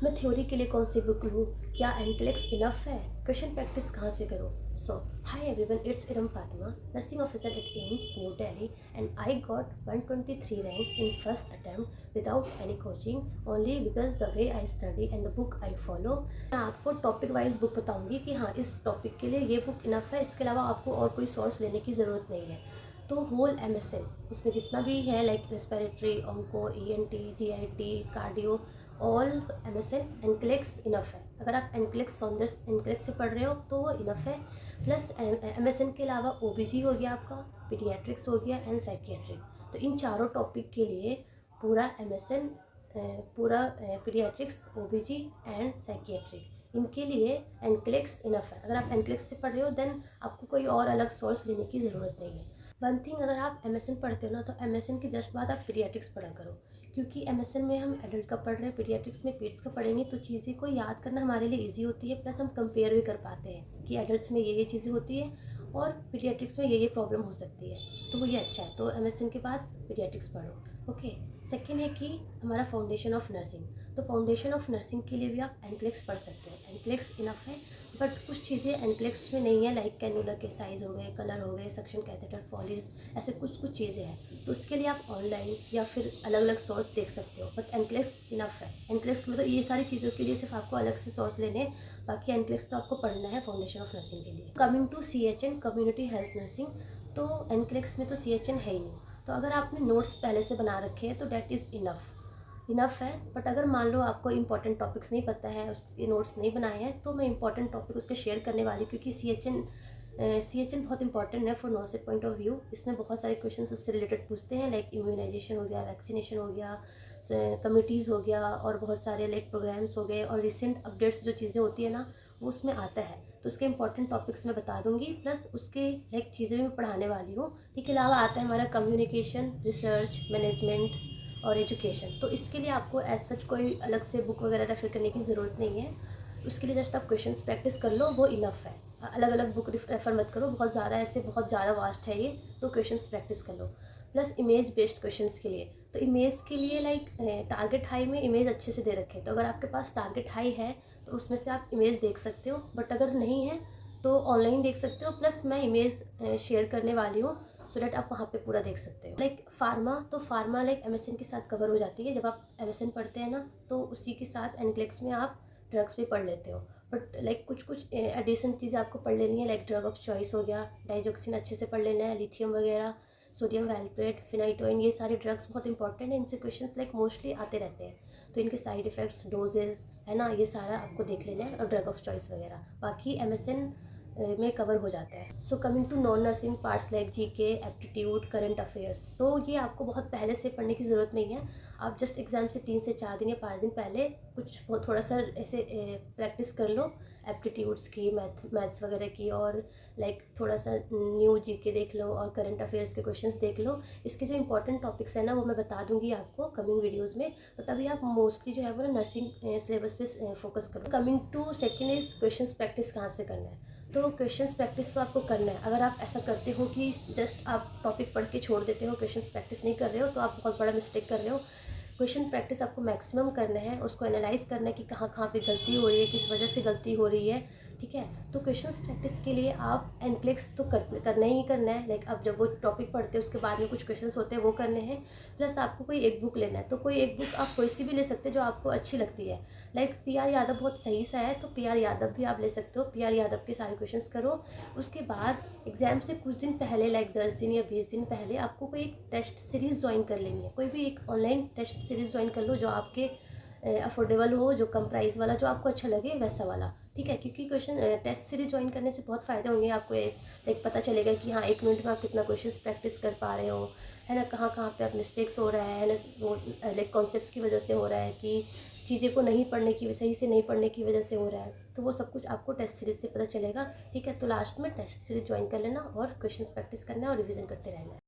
मैं थ्योरी के लिए कौन सी बुक लूँ, क्या एनक्लेक्स इनफ है, क्वेश्चन प्रैक्टिस कहाँ से करूँ। So hi everyone, it's Iram Fatima, nursing officer at AIIMS New Delhi, and I got 123 rank in first attempt without any coaching, only because the way I study and the book I follow. मैं आपको topic wise book बताऊंगी कि हाँ इस topic के लिए ये book enough है, इसके अलावा आपको और कोई सोर्स लेने की ज़रूरत नहीं है। तो होल MSN उसमें जितना भी है like respiratory, onco, ENT, GIT, cardio, all MSN NCLEX enough है। अगर आप एनक्लेक्स सॉन्डर्स एनक्लेक्स से पढ़ रहे हो तो वो इनफ है। प्लस MSN के अलावा OBG हो गया आपका, पीडियाट्रिक्स हो गया एंड साइकियाट्रिक। तो इन चारों टॉपिक के लिए पूरा MSN, पूरा पीडियाट्रिक्स, OBG एंड साइकियाट्रिक, इनके लिए एनक्लेक्स इनफ है। अगर आप एनक्लेक्स से पढ़ रहे हो देन आपको कोई और अलग सोर्स लेने की ज़रूरत नहीं है। वन थिंग, अगर आप MSN पढ़ते हो ना तो MSN के जस्ट बाद आप पीडियाट्रिक्स पढ़ा करो, क्योंकि MSN में हम एडल्ट का पढ़ रहे हैं, पीडियाट्रिक्स में पीड्स का पढ़ेंगे तो चीज़ें को याद करना हमारे लिए इजी होती है। प्लस हम कंपेयर भी कर पाते हैं कि एडल्ट्स में ये चीज़ें होती है और पीडियाट्रिक्स में ये प्रॉब्लम हो सकती है, तो वो ये अच्छा है। तो MSN के बाद पीडियाट्रिक्स पढ़ो। ओके, सेकेंड है कि हमारा फाउंडेशन ऑफ नर्सिंग। तो फाउंडेशन ऑफ नर्सिंग के लिए भी आप एनक्लेक्स पढ़ सकते हो, एनक्लेक्स इनफ है। बट कुछ चीज़ें एनक्लेक्स में नहीं है, लाइक कैनुला के साइज़ हो गए, कलर हो गए, सक्शन कैथेटर, फॉलीज, ऐसे कुछ चीज़ें हैं। तो उसके लिए आप ऑनलाइन या फिर अलग अलग सोर्स देख सकते हो। बट एनक्लेक्स इनफ है। एनक्लेक्स मतलब ये सारी चीज़ों के लिए सिर्फ आपको अलग से सोर्स लेने हैं, बाकी एनक्लेक्स तो आपको पढ़ना है फाउंडेशन ऑफ नर्सिंग के लिए। Coming to CHN, community health nursing, तो एनक्लेक्स में तो CHN है ही नहीं। तो अगर आपने नोट्स पहले से बना रखे हैं तो डैट इज़ इनफ है। बट अगर मान लो आपको इंपॉर्टेंट टॉपिक्स नहीं पता है, उसके नोट्स नहीं बनाए हैं, तो मैं इंपॉर्टेंट टॉपिक उसके शेयर करने वाली हूँ, क्योंकि CHN बहुत इंपॉर्टेंट है फॉर नॉसेट पॉइंट ऑफ व्यू। इसमें बहुत सारे क्वेश्चन उससे रिलेटेड पूछते हैं, लाइक इम्यूनाइजेशन हो गया, वैक्सीनेशन हो गया, कमिटीज़ हो गया, और बहुत सारे लाइक प्रोग्राम्स हो गए, और रिसेंट अपडेट्स जो चीज़ें होती है ना वो उसमें आता है। तो उसके इंपॉर्टेंट टॉपिक्स मैं बता दूंगी, प्लस उसके लाइक चीज़ें भी मैं पढ़ाने वाली हूँ। इसके अलावा आता है हमारा कम्युनिकेशन, रिसर्च, मैनेजमेंट और एजुकेशन। तो इसके लिए आपको एज सच कोई अलग से बुक वगैरह रेफर करने की ज़रूरत नहीं है। उसके लिए जस्ट आप क्वेश्चंस प्रैक्टिस कर लो, वो इनफ है। अलग अलग बुक रेफर मत करो, बहुत ज़्यादा ऐसे बहुत ज़्यादा वास्ट है ये, तो क्वेश्चंस प्रैक्टिस कर लो। प्लस इमेज बेस्ड क्वेश्चंस के लिए, तो इमेज के लिए लाइक टारगेट हाई में इमेज अच्छे से दे रखे, तो अगर आपके पास टारगेट हाई है तो उसमें से आप इमेज देख सकते हो। बट अगर नहीं है तो ऑनलाइन देख सकते हो। प्लस मैं इमेज शेयर करने वाली हूँ सो डैट आप वहाँ पे पूरा देख सकते हो। लाइक फार्मा, तो फार्मा लाइक MSN के साथ कवर हो जाती है। जब आप MSN पढ़ते हैं ना तो उसी के साथ एनक्लेक्स में आप ड्रग्स भी पढ़ लेते हो। बट लाइक कुछ एडिशन चीज़ें आपको पढ़ लेनी है, लाइक ड्रग ऑफ चॉइस हो गया, डाइजोक्सिन अच्छे से पढ़ लेना है, लिथियम वगैरह, सोडियम वैल्प्रेट, फिनाइटोइन, ये सारे ड्रग्स बहुत इंपॉर्टेंट है। इनसे क्वेश्चन लाइक मोस्टली आते रहते हैं, तो इनके साइड इफ़ेक्ट्स, डोजेज है ना, ये सारा आपको देख लेना है, और ड्रग ऑफ चॉइस वगैरह बाकी MSN में कवर हो जाता है। So coming to non nursing parts like GK, aptitude, current affairs, तो ये आपको बहुत पहले से पढ़ने की ज़रूरत नहीं है। आप जस्ट एग्ज़ाम से 3 से 4 दिन या 5 दिन पहले कुछ थोड़ा सा ऐसे प्रैक्टिस कर लो एप्टीट्यूड्स की, मैथ्स वगैरह की, और लाइक थोड़ा सा न्यू GK देख लो, और करंट अफेयर्स के क्वेश्चंस देख लो। इसके जो इंपॉर्टेंट टॉपिक्स है ना वो मैं बता दूंगी आपको कमिंग वीडियोज़ में। बट अभी आप मोस्टली जो है वो ना नर्सिंग सिलेबस पे फोकस करो। Coming to second is questions practice कहाँ से करना है। तो क्वेश्चंस प्रैक्टिस तो आपको करना है। अगर आप ऐसा करते हो कि जस्ट आप टॉपिक पढ़ के छोड़ देते हो, क्वेश्चंस प्रैक्टिस नहीं कर रहे हो, तो आप बहुत बड़ा मिस्टेक कर रहे हो। क्वेश्चन प्रैक्टिस आपको मैक्सिमम करना है, उसको एनालाइज करना है कि कहाँ कहाँ पे गलती हो रही है, किस वजह से गलती हो रही है, ठीक है। तो क्वेश्चंस प्रैक्टिस के लिए आप एनक्लेक्स तो करना ही करना है। लाइक अब जब वो टॉपिक पढ़ते हैं उसके बाद में कुछ क्वेश्चंस होते हैं वो करने हैं। प्लस आपको कोई एक बुक लेना है, तो कोई एक बुक आप कोई सी भी ले सकते हैं जो आपको अच्छी लगती है। लाइक PR यादव बहुत सही सा है, तो PR यादव भी आप ले सकते हो। PR यादव के सारे क्वेश्चंस करो। उसके बाद एग्जाम से कुछ दिन पहले, लाइक 10 दिन या 20 दिन पहले, आपको कोई एक टेस्ट सीरीज़ ज्वाइन कर लेनी है। कोई भी एक ऑनलाइन टेस्ट सीरीज़ ज्वाइन कर लो जो आपके अफोर्डेबल हो, जो कम प्राइस वाला, जो आपको अच्छा लगे वैसा वाला, ठीक है। क्योंकि क्वेश्चन टेस्ट सीरीज ज्वाइन करने से बहुत फ़ायदे होंगे आपको। लाइक पता चलेगा कि हाँ 1 मिनट में आप कितना क्वेश्चंस प्रैक्टिस कर पा रहे हो, है ना, कहाँ कहाँ पे आप मिस्टेक्स हो रहा है ना, वो लाइक कॉन्सेप्ट्स की वजह से हो रहा है कि चीज़ें को नहीं पढ़ने की, सही से नहीं पढ़ने की वजह से हो रहा है। तो वो सब कुछ आपको टेस्ट सीरीज से पता चलेगा, ठीक है। तो लास्ट में टेस्ट सीरीज ज्वाइन कर लेना और क्वेश्चंस प्रैक्टिस करना है और रिविज़न करते रहना है।